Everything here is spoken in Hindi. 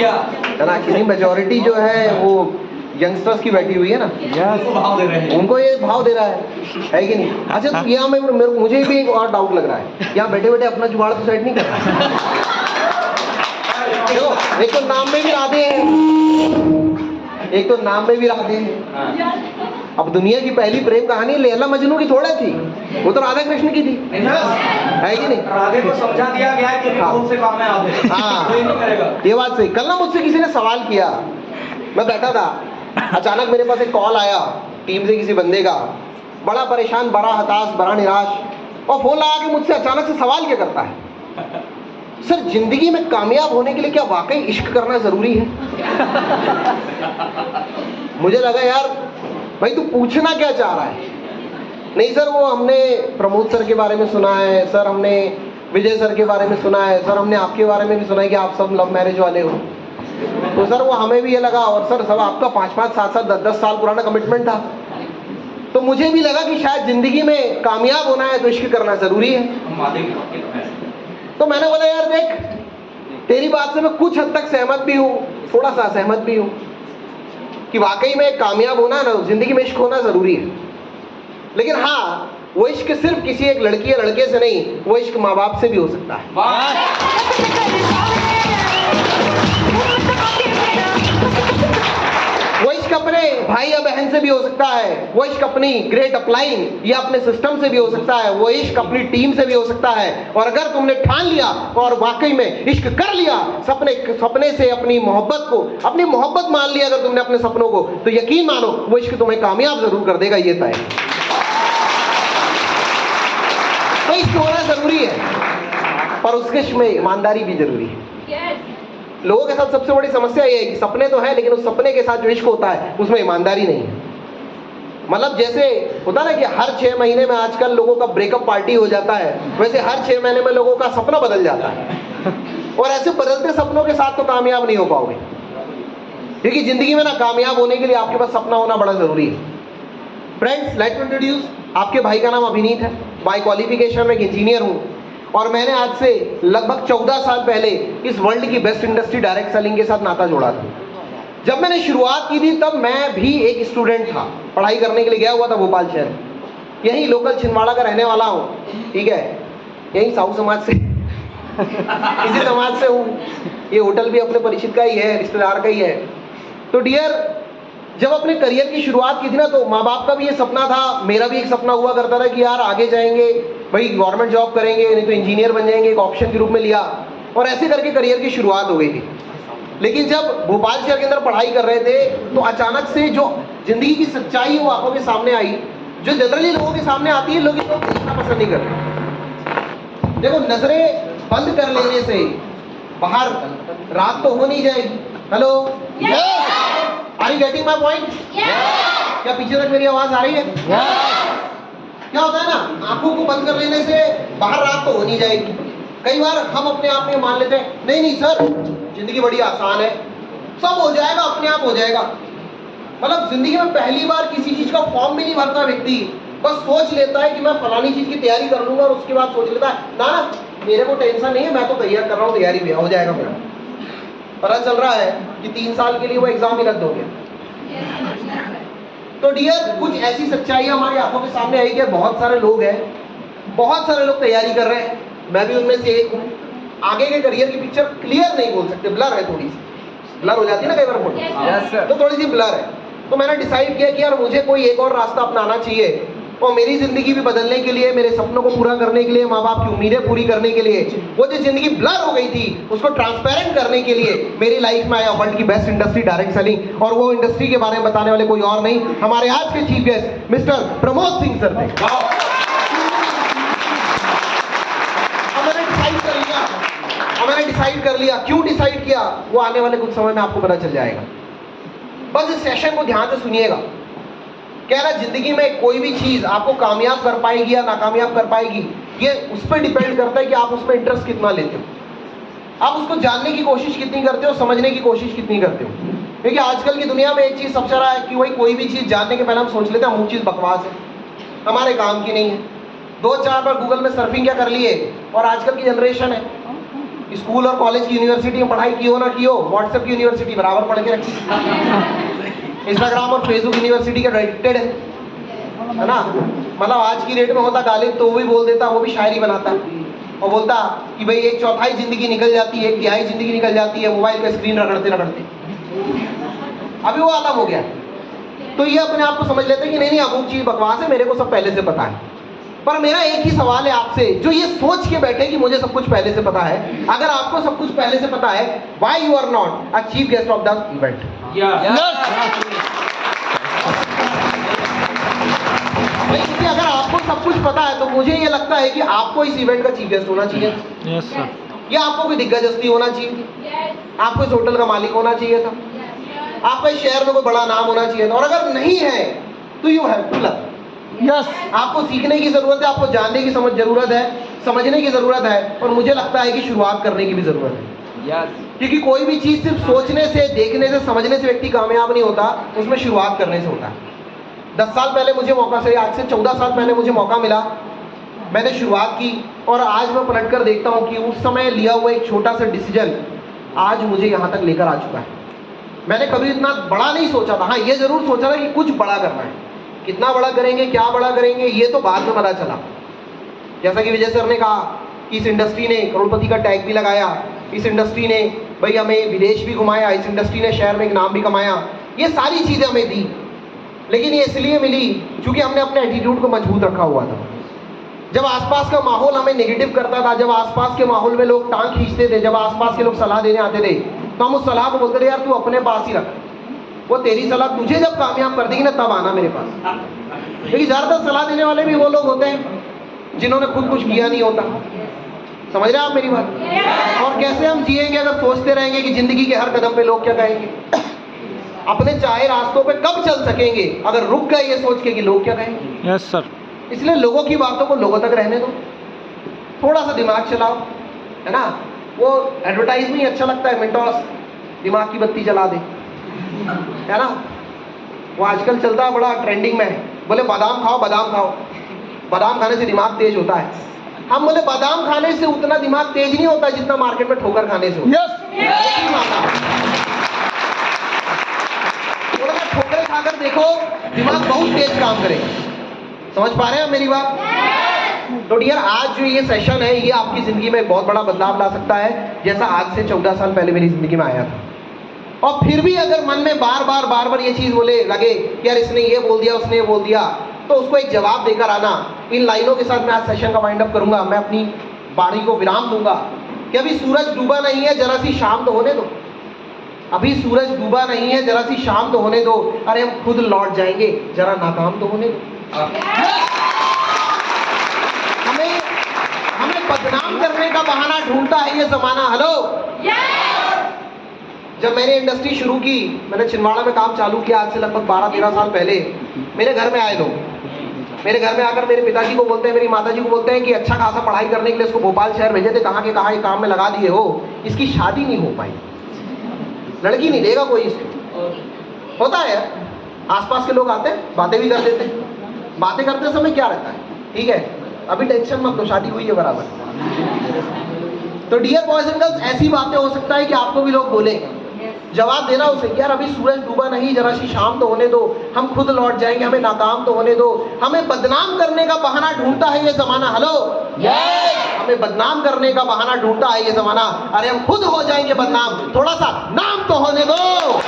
है ना, कि मेजोरिटी जो है वो यंगस्टर्स की बैठी हुई है ना, भाव दे रहे हैं, उनको ये भाव दे रहा है कि नहीं। अच्छा, तो यहाँ मुझे भी एक और डाउट लग रहा है, यहाँ बैठे बैठे अपना जुगाड़ तो सेट नहीं कर रहा। देखो, एक तो नाम में भी राधे है, एक तो नाम में भी राधे है। अब दुनिया की पहली प्रेम कहानी लैला मजनू की थोड़ा थी, वो तो राधा कृष्ण की थी, है कि नहीं। राधे को समझा दिया गया है कि कौन से काम है आधे। हाँ, ये बात सही। कल ना मुझसे किसी ने सवाल किया, मैं बैठा था, अचानक मेरे पास एक कॉल आया टीम से किसी बंदे का, बड़ा परेशान, बड़ा हताश, बड़ा निराश, और फोन लगा के मुझसे अचानक से सवाल क्या करता है, सर जिंदगी में कामयाब होने के लिए क्या वाकई इश्क करना जरूरी है? मुझे लगा यार भाई तू पूछना क्या चाह रहा है। नहीं सर, वो हमने प्रमोद सर के बारे में सुना है, सर हमने विजय सर के बारे में सुना है, सर हमने आपके बारे में भी सुना है कि आप सब लव मैरिज वाले हो। तो सर वो हमें भी ये लगा, और सर सब आपका 5-5, 7-7, 10-10 साल पुराना कमिटमेंट था, तो मुझे भी लगा कि शायद जिंदगी में कामयाब होना है तो इश्क करना जरूरी है। तो मैंने बोला यार देख, तेरी बात से मैं कुछ हद तक सहमत भी हूँ, थोड़ा सा असहमत भी हूँ, कि वाकई में कामयाब होना है ना, जिंदगी में इश्क होना जरूरी है। लेकिन हाँ, वो इश्क सिर्फ किसी एक लड़की या लड़के से नहीं, वो इश्क माँ बाप से भी हो सकता है। वो इश्क अपने भाई या बहन से भी हो सकता है, वो इश्क अपनी ग्रेट अपलाइन या अपने सिस्टम से भी हो सकता है, वो इश्क अपनी टीम से भी हो सकता है। और अगर तुमने ठान लिया और वाकई में इश्क कर लिया, सपने से अपनी मोहब्बत को, अपनी मोहब्बत मान लिया अगर तुमने अपने सपनों को, तो यकीन मानो वो इश्क तुम्हें कामयाब जरूर कर देगा, ये तय। तो इश्क होना जरूरी है, पर उसके इश्क में ईमानदारी भी जरूरी है। लोगों के साथ सबसे बड़ी समस्या ये है कि सपने तो है, लेकिन उस सपने के साथ जो इश्क होता है उसमें ईमानदारी नहीं है। मतलब जैसे होता ना कि हर 6 महीने में आजकल लोगों का ब्रेकअप पार्टी हो जाता है, वैसे हर 6 महीने में लोगों का सपना बदल जाता है। और ऐसे बदलते सपनों के साथ तो कामयाब नहीं हो पाओगे, क्योंकि जिंदगी में ना कामयाब होने के लिए आपके पास सपना होना बड़ा जरूरी है। फ्रेंड्स, लेट मी इंट्रोड्यूस, आपके भाई का नाम अभिनीत है। बाय क्वालिफिकेशन में एक इंजीनियर हूँ, और मैंने आज से लगभग 14 साल पहले इस वर्ल्ड की बेस्ट इंडस्ट्री डायरेक्ट सेलिंग के साथ नाता जोड़ा था। जब मैंने शुरुआत की थी तब मैं भी एक स्टूडेंट था, पढ़ाई करने के लिए गया हुआ था भोपाल शहर, यही लोकल छिंदवाड़ा का रहने वाला हूँ, ठीक है, यही साहू समाज से इसी समाज से हूँ। ये होटल भी अपने परिचित का ही है, रिश्तेदार का ही है। तो डियर, जब अपने करियर की शुरुआत की थी ना, तो माँ बाप का भी ये सपना था, मेरा भी एक सपना हुआ करता था कि यार आगे जाएंगे भाई, गवर्नमेंट जॉब करेंगे, नहीं तो इंजीनियर बन जाएंगे, एक ऑप्शन के रूप में लिया, और ऐसे करके करियर की शुरुआत हो गई थी। लेकिन जब भोपाल शहर के अंदर पढ़ाई कर रहे थे, तो अचानक से जो जिंदगी की सच्चाई है वो आंखों के सामने आई, जो जनरली लोगों के सामने आती है, लोग इसको देखना पसंद नहीं करते। देखो, नजरें बंद कर लेने से बाहर रात तो हो नहीं जाएगी। Hello, are you getting my point? क्या पीछे तक मेरी आवाज आ रही है? क्या होता है ना, आंखों को बंद कर लेने से बाहर रात तो हो नहीं जाएगी। कई बार हम अपने आप में मान लेते हैं, नहीं नहीं सर, जिंदगी बड़ी आसान है, सब हो जाएगा, अपने आप हो जाएगा। मतलब जिंदगी में पहली बार किसी चीज का फॉर्म भी नहीं भरता व्यक्ति, बस सोच लेता है कि मैं फलानी चीज की तैयारी कर लूंगा, और उसके बाद सोच लेता है ना मेरे को टेंशन नहीं है, मैं तो तैयार कर रहा हूँ, तैयारी भी हो जाएगा मेरा। पता चल रहा है कि 3 साल के लिए वो एग्जाम ही रद्द हो गया। तो डियर, कुछ ऐसी सच्चाई हमारी आंखों के सामने आई कि बहुत सारे लोग हैं, बहुत सारे लोग तैयारी कर रहे हैं, मैं भी उनमें से एक हूँ। आगे के करियर की पिक्चर क्लियर नहीं बोल सकते, ब्लर है, थोड़ी सी ब्लर हो जाती है ना कई बार फोटो, तो थोड़ी सी ब्लर है। तो मैंने डिसाइड किया कि यार मुझे कोई एक और रास्ता अपनाना चाहिए, और मेरी जिंदगी भी बदलने के लिए, मेरे सपनों को पूरा करने के लिए, माँ बाप की उम्मीदें पूरी करने के लिए, वो जो जिंदगी ब्लर हो गई थी उसको ट्रांसपेरेंट करने के लिए मेरी लाइफ में आया वर्ल्ड की बेस्ट इंडस्ट्री डायरेक्ट सेलिंग। और वो इंडस्ट्री के बारे में बताने वाले कोई और नहीं, हमारे आज के chief guest mister Pramod Singh sir थे। मैंने डिसाइड कर लिया, क्यों डिसाइड किया वो आने वाले कुछ समय में आपको पता चल जाएगा। बस इस सेशन को ध्यान से सुनिएगा। क्या ना, जिंदगी में कोई भी चीज आपको कामयाब कर पाएगी या नाकामयाब कर पाएगी, ये उस पर डिपेंड करता है कि आप उसमें इंटरेस्ट कितना लेते हो, आप उसको जानने की कोशिश कितनी करते हो, समझने की कोशिश कितनी करते हो। क्योंकि आजकल की दुनिया में एक चीज सबसे रहा है कि वही कोई भी चीज जानने के पहले हम सोच लेते हैं वो चीज बकवास है, हमारे काम की नहीं है। 2-4 बार गूगल में सर्फिंग क्या कर लिए, और आजकल की जनरेशन है स्कूल और कॉलेज की यूनिवर्सिटी में पढ़ाई की हो ना की हो, व्हाट्सएप की यूनिवर्सिटी बराबर पढ़ के रखी, इंस्टाग्राम और फेसबुक यूनिवर्सिटी के एडिक्टेड है ना। मतलब आज की डेट में होता गालिब तो वो भी बोल देता, वो भी शायरी बनाता और बोलता कि भाई 1/4 जिंदगी निकल जाती है, 1/3 जिंदगी निकल जाती है मोबाइल का स्क्रीन रगड़ते रगड़ते। अभी वो आलम हो गया। तो ये अपने आप को समझ लेते हैं कि नहीं अमुक चीज बकवास है, मेरे को सब पहले से पता है। पर मेरा एक ही सवाल है आपसे, जो ये सोच के बैठे कि मुझे सब कुछ पहले से पता है, अगर आपको सब कुछ पहले से पता है, why you are not a chief guest of the event? क्योंकि अगर आपको सब कुछ पता है तो मुझे ये लगता है कि आपको इस इवेंट का चीफ गेस्ट होना चाहिए। Yes sir. या आपको कोई दिग्गज हस्ती होना चाहिए, आपको इस होटल का मालिक होना चाहिए था, आपका इस शहर में कोई बड़ा नाम होना चाहिए था। और अगर नहीं है तो you have to learn. Yes. आपको सीखने की जरूरत है, आपको जानने की जरूरत है, समझने की जरूरत है, और मुझे लगता है कि शुरुआत करने की भी जरूरत है। क्योंकि कोई भी चीज सिर्फ सोचने से, देखने से, समझने से व्यक्ति कामयाब नहीं होता, उसमें शुरुआत करने से होता है। 10 साल पहले मुझे मौका से, आज से 14 साल पहले मुझे मौका मिला, मैंने शुरुआत की, और आज मैं पलट कर देखता हूँ कि उस समय लिया हुआ एक छोटा सा डिसीजन आज मुझे यहाँ तक लेकर आ चुका है। मैंने कभी इतना बड़ा नहीं सोचा था। हाँ, ये जरूर सोचा था कि कुछ बड़ा करना है। कितना बड़ा करेंगे, क्या बड़ा करेंगे, ये तो बाद में पता चला। जैसा कि विजय सर ने कहा कि इस इंडस्ट्री ने करोड़पति का टैग भी लगाया, इस इंडस्ट्री ने भाई हमें विदेश भी घुमाया, इस इंडस्ट्री ने शहर में एक नाम भी कमाया, ये सारी चीज़ें हमें दी। लेकिन ये इसलिए मिली क्योंकि हमने अपने एटीट्यूड को मजबूत रखा हुआ था। जब आसपास का माहौल हमें नेगेटिव करता था, जब आसपास के माहौल में लोग टांग खींचते थे, जब आसपास के लोग सलाह देने आते थे, तो हम उस सलाह को बोलते थे यार तू अपने पास ही रख, वो तेरी सलाह तुझे जब कामयाब कर देगी ना तब आना मेरे पास। क्योंकि ज़्यादातर सलाह देने वाले भी वो लोग होते हैं जिन्होंने खुद कुछ किया नहीं होता। समझ रहे हैं आप मेरी बात? और कैसे हम जिएंगे अगर सोचते रहेंगे कि जिंदगी के हर कदम पे लोग क्या कहेंगे? अपने चाहे रास्तों पे कब चल सकेंगे अगर रुक गए ये सोच के कि लोग क्या कहेंगे? Yes sir. इसलिए लोगों की बातों को लोगों तक रहने दो, थोड़ा सा दिमाग चलाओ, है ना। वो एडवर्टाइज में ही अच्छा लगता है, मिंटॉस दिमाग की बत्ती जला दे, है ना। वो आजकल चलता है बड़ा ट्रेंडिंग में, बोले बादाम खाओ, बादाम खाओ, बादाम खाने से दिमाग तेज होता है। हम बोले बादाम खाने से उतना दिमाग तेज नहीं होता जितना मार्केट में ठोकर खाने से होता है। थोड़ा सा ठोकर खाकर देखो, दिमाग बहुत तेज काम करेगा। समझ पा रहे हैं मेरी बात? तो डियर, आज जो ये सेशन है ये आपकी जिंदगी में बहुत बड़ा बदलाव ला सकता है, जैसा आज से 14 साल पहले मेरी जिंदगी में आया था। और फिर भी अगर मन में बार बार ये चीज बोले लगे यार इसने ये बोल दिया, उसने ये बोल दिया, तो उसको एक जवाब देकर आना। इन लाइनों के साथ मैं आज सेशन का वाइंड अप करूंगा। मैं अपनी वाणी को विराम दूंगा कि अभी सूरज डूबा नहीं है, जरा सी शाम तो होने दो। अभी सूरज डूबा नहीं है, जरा सी शाम तो होने दो। अरे हम खुद लौट जाएंगे, जरा नाकाम तो होने दो। हमें बदनाम करने का बहाना ढूंढता है ये जमाना। हेलो, जब मैंने इंडस्ट्री शुरू की, मैंने छिंदवाड़ा में काम चालू किया आज से लगभग 12-13 साल पहले। मेरे घर में आए लोग, मेरे घर में आकर मेरे पिताजी को बोलते हैं, मेरी माताजी को बोलते हैं कि अच्छा खासा पढ़ाई करने के लिए इसको भोपाल शहर भेजे थे, कहाँ के कहाँ ये काम में लगा दिए हो, इसकी शादी नहीं हो पाई, लड़की नहीं देगा कोई इसको। होता है, आसपास के लोग आते हैं, बातें भी कर देते हैं। बातें करते समय क्या रहता है, ठीक है अभी टेंशन मत लो, शादी हुई है बराबर। तो डियर बॉयज एंड गर्ल्स, ऐसी बातें हो सकता है कि आपको भी लोग बोले, जवाब देना उसे यार अभी सूरज डूबा नहीं, जरा सी शाम तो होने दो, हम खुद लौट जाएंगे, हमें नाकाम तो होने दो। हमें बदनाम करने का बहाना ढूंढता है ये जमाना। हेलो, हमें बदनाम करने का बहाना ढूंढता है ये जमाना। अरे हम खुद हो जाएंगे बदनाम, थोड़ा सा नाम तो होने दो।